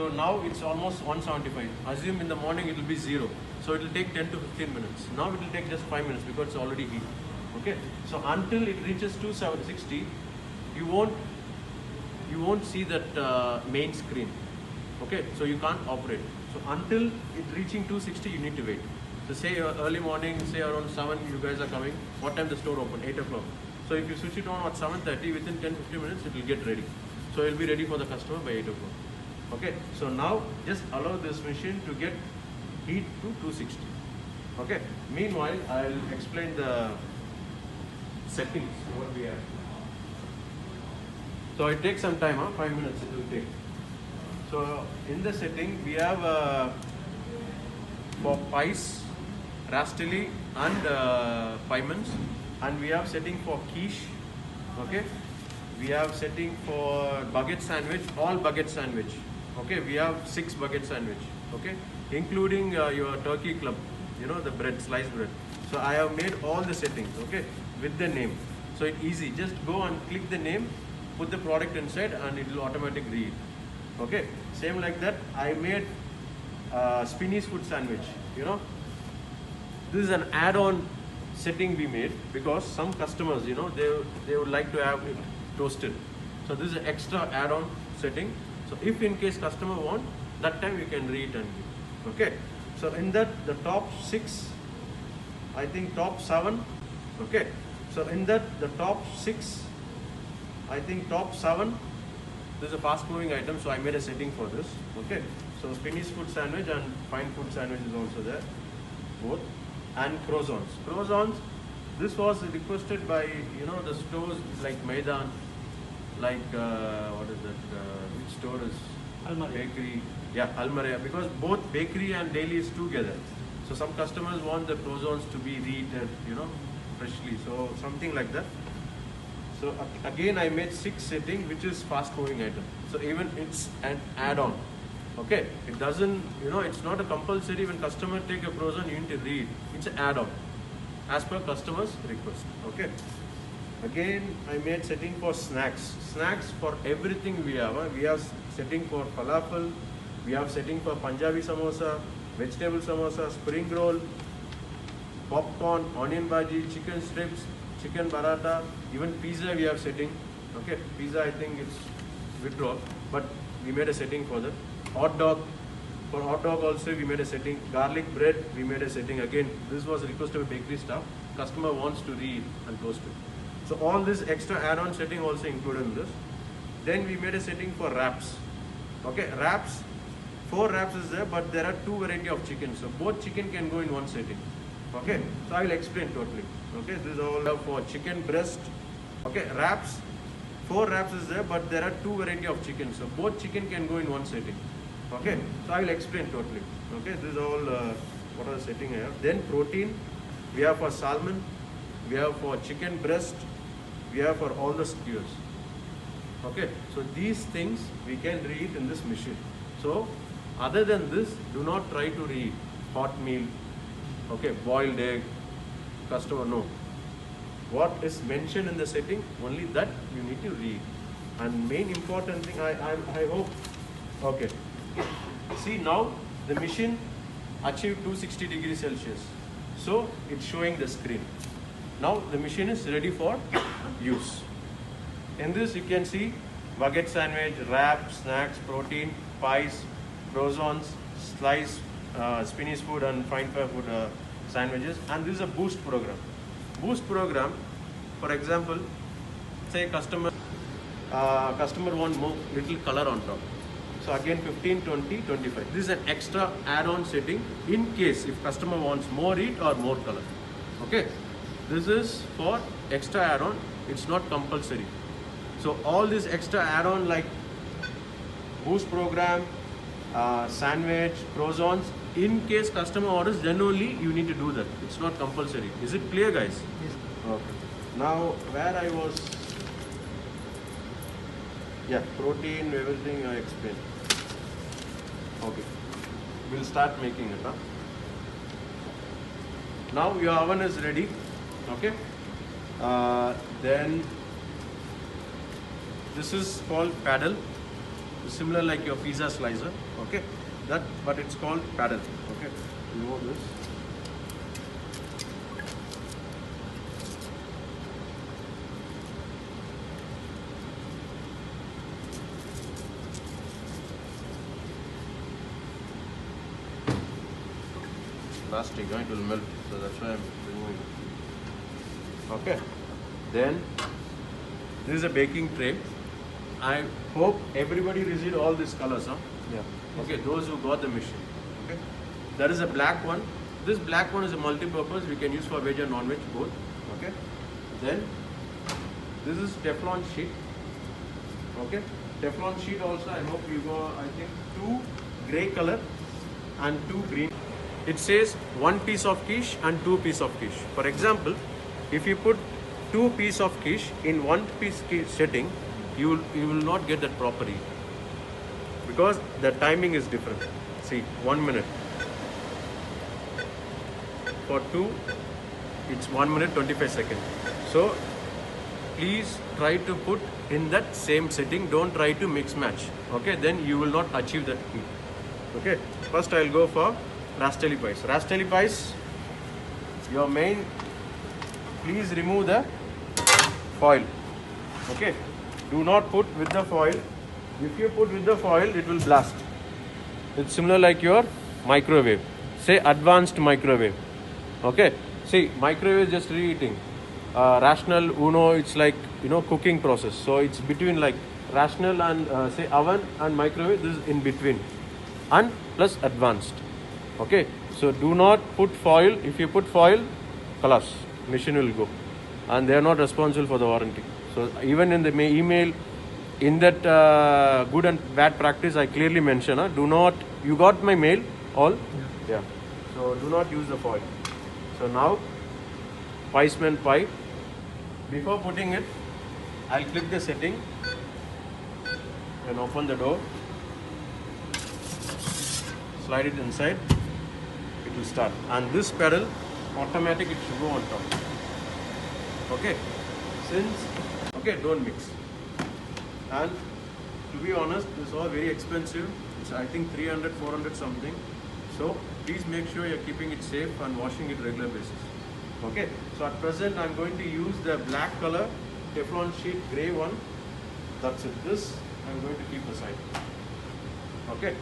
So now it's almost 175. Assume in the morning it will be 0. So it will take 10 to 15 minutes. Now it will take just 5 minutes because it's already heat. Okay. So until it reaches 2760, you won't see that main screen. Okay. So you can't operate. So until it reaching 260, you need to wait. So say early morning, say around 7, you guys are coming. What time the store open? 8 o'clock. So if you switch it on at 7:30, within 10-15 minutes it will get ready. So it will be ready for the customer by 8 o'clock. Okay, so now just allow this machine to get heat to 260. Okay, meanwhile I'll explain the settings what we have. So it takes some time, 5 minutes it will take. So in the setting we have for pies, rastili and paiments, and we have setting for quiche. Okay, we have setting for baguette sandwich, all baguette sandwich. Okay, we have 6 baguette sandwich. Okay, including your turkey club, the bread, sliced bread. So I have made all the settings. Okay, with the name. So it's easy. Just go and click the name, put the product inside, and it will automatically read. Okay, same like that. I made Spinny's food sandwich. This is an add-on setting we made because some customers, they would like to have it toasted. So this is an extra add-on setting. So if in case customer want, that time you can read and give. Okay. So in that the top 6, I think top 7. Okay. So in that the top 6, I think top 7. This is a fast-moving item, so I made a setting for this. Okay. So Spinny's food sandwich and fine food sandwich is also there, both, and croissants. Croissants. This was requested by the stores like Maidan, like what is that? Which store is Almaria. Bakery? Yeah, Almaria. Because both bakery and daily is together. So some customers want the croissants to be reheated, freshly. So something like that. So again, I made 6 setting, which is fast-moving item. So even it's an add-on. Okay, it doesn't, it's not a compulsory. When customer take a croissant, you need to read. It's an add-on, as per customer's request. Okay. Again, I made setting for snacks. Snacks for everything we have. We have setting for falafel. We have setting for Punjabi samosa, vegetable samosa, spring roll, popcorn, onion bhaji, chicken strips, chicken paratha, even pizza we have setting. Okay, pizza I think it's withdraw, but we made a setting for that. Hot dog, for hot dog also we made a setting. Garlic bread we made a setting. Again, this was requested by bakery staff. Customer wants to read and toast it. So all this extra add-on setting also included in this. Then we made a setting for wraps. Okay, wraps, 4 wraps is there, but there are 2 variety of chicken. So both chicken can go in one setting. Okay, so I will explain totally. Okay, this is all for chicken breast. Okay, wraps, 4 wraps is there, but there are 2 variety of chicken. So both chicken can go in one setting. Okay, so I will explain totally. Okay, this is all what are the setting I have. Then protein, we have for salmon, we have for chicken breast, we have for all the skewers. Okay, so these things we can read in this machine. So other than this, do not try to read hot meal, okay, boiled egg, customer, no. What is mentioned in the setting, only that you need to read. And main important thing, I hope, okay. See now, the machine achieved 260 degrees Celsius. So it's showing the screen. Now the machine is ready for use. In this you can see baguette sandwich, wrap, snacks, protein, pies, croissants, sliced Spinny's food and fine fare food sandwiches. And this is a boost program. Boost program, for example, say customer want more little color on top. So again 15, 20, 25. This is an extra add-on setting in case if customer wants more heat or more color. Okay. This is for extra add-on. It's not compulsory. So all this extra add-on like boost program, sandwich, croissants, in case customer orders, then only you need to do that. It's not compulsory. Is it clear, guys? Yes. Okay. Now where I was, yeah, protein, everything I explained. Okay. We'll start making it. Now your oven is ready. Okay. Then this is called paddle, similar like your pizza slicer. Okay, that, but it's called paddle. Okay, remove this. Plastic, it will melt, so that's why I'm removing it. Okay, then this is a baking tray. I hope everybody received all these colors, huh? Yeah. Okay, those who got the machine. Okay, there is a black one. This black one is a multi-purpose. We can use for veg and non-veg both. Okay, then this is Teflon sheet. Okay, Teflon sheet also. I hope you got, I think, 2 gray color and 2 green. It says 1 piece of quiche and 2 piece of quiche. For example, if you put 2 piece of quiche in 1 piece quiche setting, you will not get that proper heat because the timing is different. See, 1 minute. For 2, it's 1 minute 25 seconds. So please try to put in that same setting. Don't try to mix match. Okay, then you will not achieve that heat. Okay, first I'll go for Rastelli pies. Rastelli pies, your main, please remove the foil. Okay, do not put with the foil. If you put with the foil, it will blast. It's similar like your microwave. Say advanced microwave. Okay, see, microwave is just reheating. Rational, Uno, it's like, cooking process. So it's between like rational and say oven and microwave. This is in between and plus advanced. Okay, so do not put foil. If you put foil, khalas, machine will go, and they are not responsible for the warranty. So even in the email, in that good and bad practice, I clearly mention, do not, you got my mail all? Yeah. So do not use the foil. So now, Piesman pie. Before putting it, I'll click the setting and open the door. Slide it inside. It will start. And this pedal, automatic, it should go on top. Okay. Okay, don't mix. And to be honest, this is all very expensive. It's I think 300, 400 something. So please make sure you're keeping it safe and washing it regular basis. Okay. So at present, I'm going to use the black color Teflon sheet gray one. That's it. This I'm going to keep aside. Okay.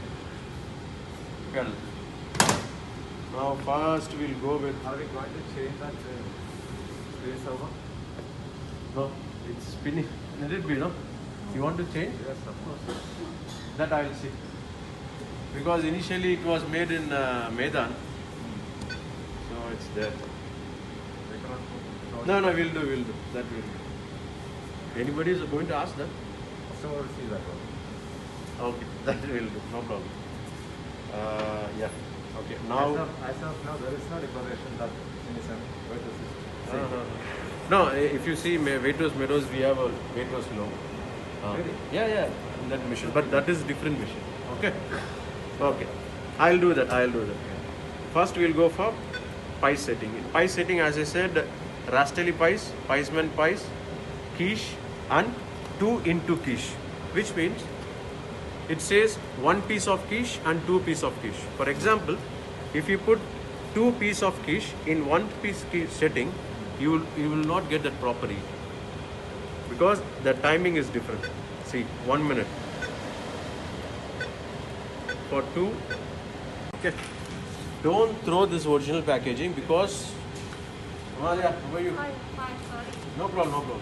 Pedal. Now first we'll go with. Are we going to change that space over? No, it's spinning. Let it be, no? You want to change? Yes, of course. That I will see. Because initially it was made in Medan. So it's there. No, we'll do. That will do. Anybody is going to ask that? So we'll see that one. Okay, that will do. No problem. Yeah. Okay. Now. As of now, there is no declaration that Waitrose is. No, if you see Waitrose Meadows, we have a Waitrose logo. Really? Yeah, in that mission. But that is different mission. Okay. I'll do that. First, we'll go for pie setting. In pie setting, as I said, Rastelli pies, Piesman pies, quiche, and 2 into quiche, which means it says 1 piece of quiche and 2 piece of quiche. For example, if you put 2 piece of quiche in 1 piece quiche setting, you will not get that proper heat because the timing is different. See, 1 minute for 2. Okay, don't throw this original packaging because Amalia, how are you? Hi, fine, sorry. No problem.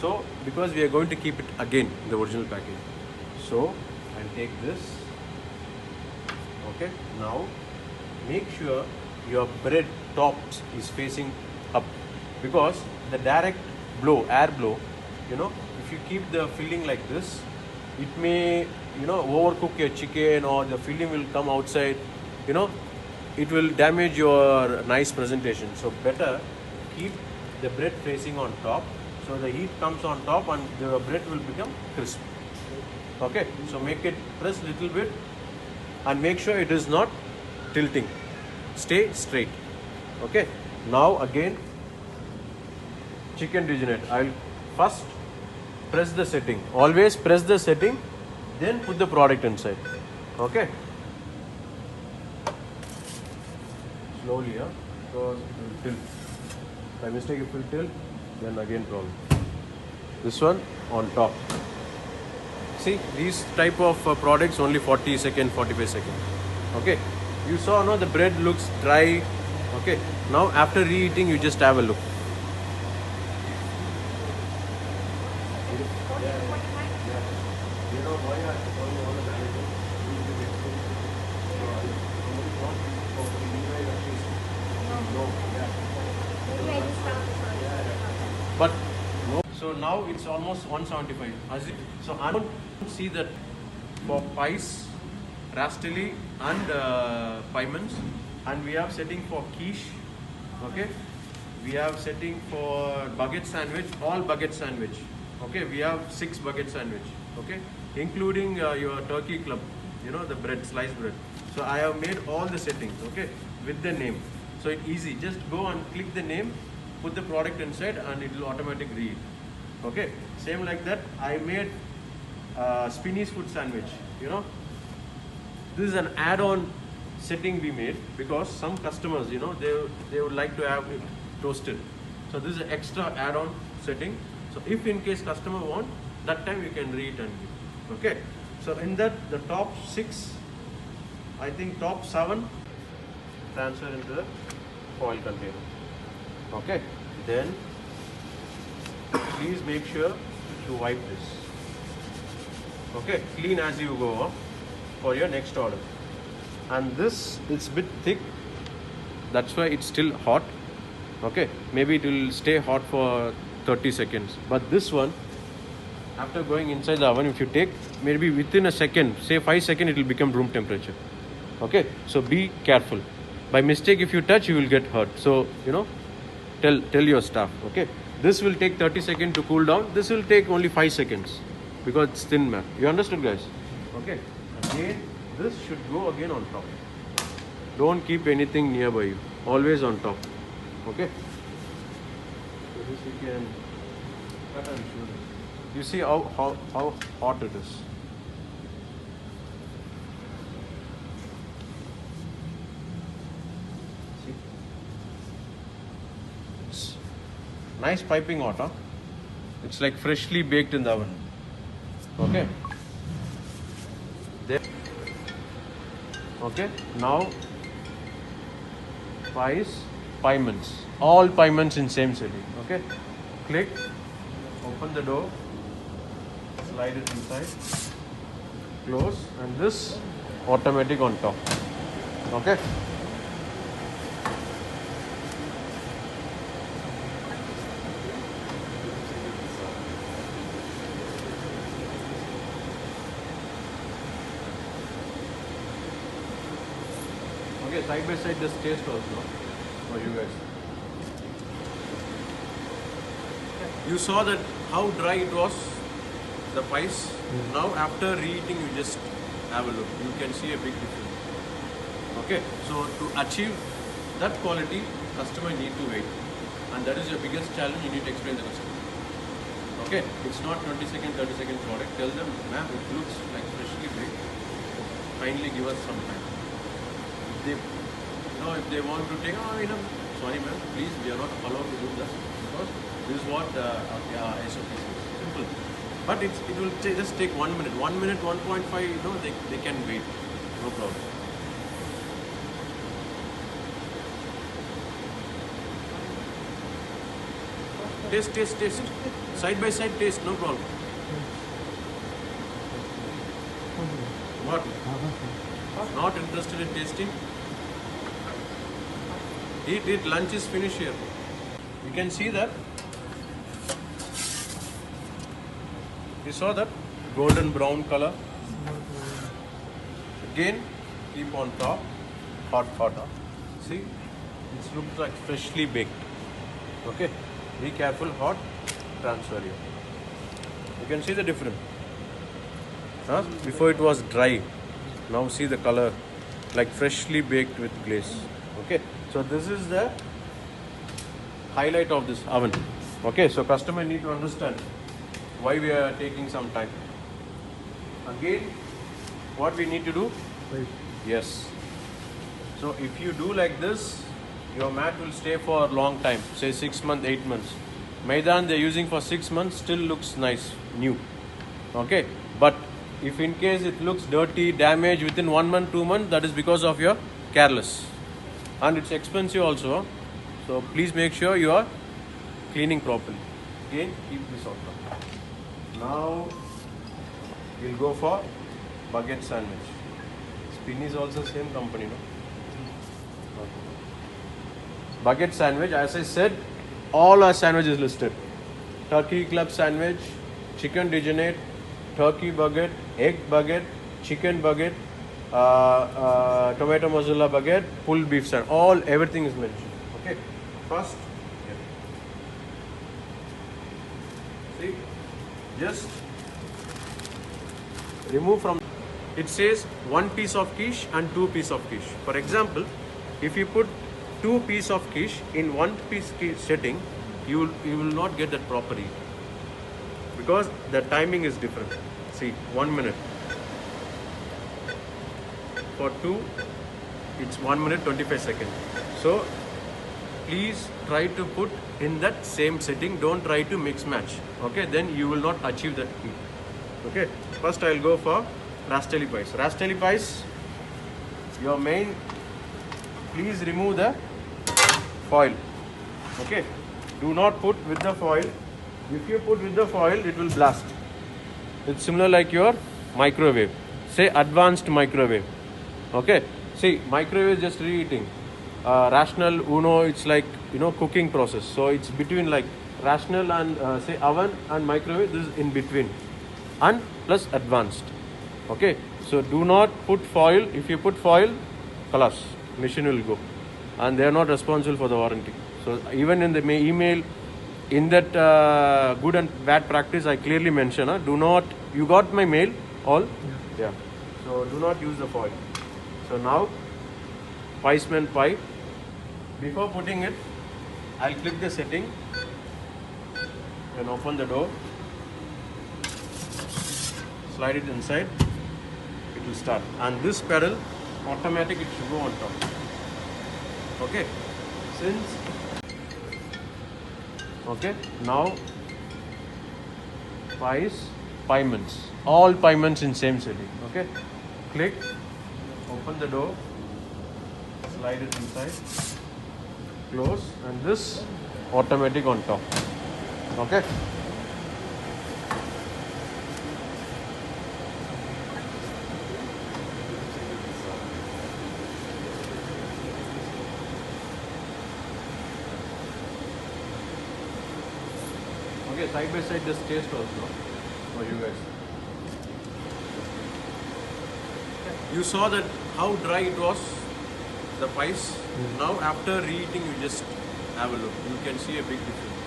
So because we are going to keep it again the original packaging, so I'll take this. Okay, now make sure your bread tops is facing up because the direct blow, air blow, if you keep the filling like this, it may overcook your chicken or the filling will come outside, it will damage your nice presentation. So better keep the bread facing on top so the heat comes on top and the bread will become crisp. Okay, so make it press little bit and make sure it is not tilting. Stay straight. Okay, now again chicken degenerate. I'll first press the setting. Always press the setting, then put the product inside. Okay, slowly, because it will tilt. By mistake it will tilt, then again problem. This one on top. See, these type of products only 40 seconds, 45 seconds. Okay, you saw, no, the bread looks dry. Okay, now after reheating, you just have a look. But no, so now it's almost 175. So I don't see that for pies, rastili and paiments, and we have setting for quiche. Okay, we have setting for baguette sandwich, all baguette sandwich. Okay, we have 6 baguette sandwich. Okay, including your turkey club, you know, the bread, sliced bread. So I have made all the settings. Okay, with the name. So it's easy. Just go and click the name, put the product inside, and it will automatically read. Okay, same like that. I made Spinny's food sandwich. You know, this is an add-on setting we made because some customers, you know, they would like to have it toasted. So this is an extra add-on setting. So if in case customer want, that time you can read and give. Okay. So in that, the top 6, I think top 7 transfer into the foil container. Okay. Then please make sure to wipe this. Okay. Clean as you go for your next order. And this is a bit thick. That's why it's still hot. Okay. Maybe it will stay hot for 30 seconds. But this one, after going inside the oven, if you take, maybe within a second, say 5 seconds, it will become room temperature. Okay, so be careful. By mistake, if you touch, you will get hurt. So, you know, tell your staff. Okay, this will take 30 seconds to cool down. This will take only 5 seconds because it's thin mat. You understood, guys? Okay, again, this should go again on top. Don't keep anything nearby you. Always on top. Okay. So this we can cut and show this. You see how hot it is. See? It's nice piping hot, huh? It's like freshly baked in the oven. Okay. There. Okay. Now pies, paiments. All paiments in same setting. Okay. Click. Open the door. Slide it inside, close, and this automatic on top. Okay. Okay, side by side, just taste also for you guys. You saw that how dry it was. The pies. Now after reheating, you just have a look. You can see a big difference. Okay. So to achieve that quality, customer need to wait, and that is your biggest challenge. You need to explain the customer. Okay. It's not 20-second, 30-second product. Tell them, ma'am, it looks like freshly baked. Kindly give us some time. If they want to take, sorry, ma'am, please, we are not allowed to do this because this is what SOP is. Simple. But it will just take 1 minute. 1 minute, 1.5, you know, they can wait. No problem. Taste. Side by side taste, no problem. What? Not interested in tasting? Eat, lunch is finished here. You can see that. You saw that golden brown color. Again, keep on top, hot. See, it looks like freshly baked. Okay, be careful, hot, transfer here. You can see the difference. Before it was dry. Now see the color, like freshly baked with glaze. Okay, so this is the highlight of this oven. Okay, so customer need to understand why we are taking some time. Again, what we need to do? Wait. Yes. So if you do like this, your mat will stay for a long time, say 6 months, 8 months. Maidan they're using for 6 months, still looks nice, new. Okay, but if in case it looks dirty, damaged within 1 month, 2 months, that is because of your careless. And it's expensive also. So please make sure you are cleaning properly. Again, keep this on top. Now we'll go for baguette sandwich. Spin is also same company, no? Baguette sandwich, as I said, all our sandwiches listed. Turkey club sandwich, chicken dejanate, turkey baguette, egg baguette, chicken baguette, tomato mozzarella baguette, pulled beef sandwich. Everything is mentioned. Okay. First, see, just remove from. It says 1 piece of quiche and 2 piece of quiche. For example, if you put 2 piece of quiche in 1 piece quiche setting, you will not get that properly because the timing is different. See, 1 minute. For 2, it's 1 minute 25 seconds. So please try to put in that same setting. Don't try to mix match. Okay, then you will not achieve that heat. Okay, first I'll go for Rastelli pies. Rastelli pies, your main, please remove the foil. Okay, do not put with the foil. If you put with the foil, it will blast. It's similar like your microwave. Say advanced microwave. Okay, see, microwave is just reheating. Rational, Uno, it's like, cooking process. So it's between like rational and say oven and microwave. This is in between and plus advanced. Okay, so do not put foil. If you put foil, kalas, machine will go, and they are not responsible for the warranty. So even in the email, in that good and bad practice, I clearly mention. Do not. You got my mail all? Yeah. So do not use the foil. So now, Piesman pie. Before putting it, I'll click the setting and open the door. Slide it inside. It will start. And this pedal, automatic, it should go on top. Okay. Now piements. All piements in same setting. Okay. Click. Open the door. Slide it inside. Close, and this automatic on top. Okay. Okay, side by side this taste also for you guys. You saw that how dry it was, the pies. Now after reheating, you just have a look. You can see a big difference.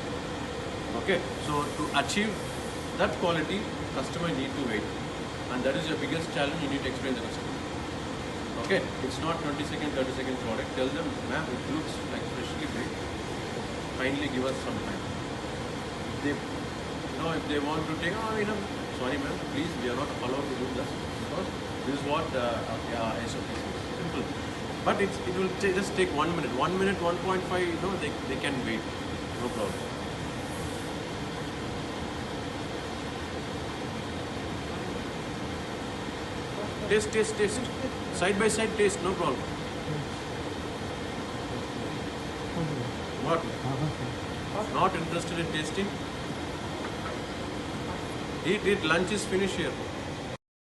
Okay, so to achieve that quality, customer need to wait, and that is your biggest challenge. You need to explain the customer. Okay, it's not 20-second, 30-second product. Tell them, ma'am, it looks like freshly baked. Kindly give us some time. If they want to take, sorry ma'am, please, we are not allowed to do that because this is what SOP is. Simple. But it will just take 1 minute. 1 minute, 1.5, they can wait. No problem. Taste. Side by side taste, no problem. What? Not interested in tasting? Eat, lunch is finished here.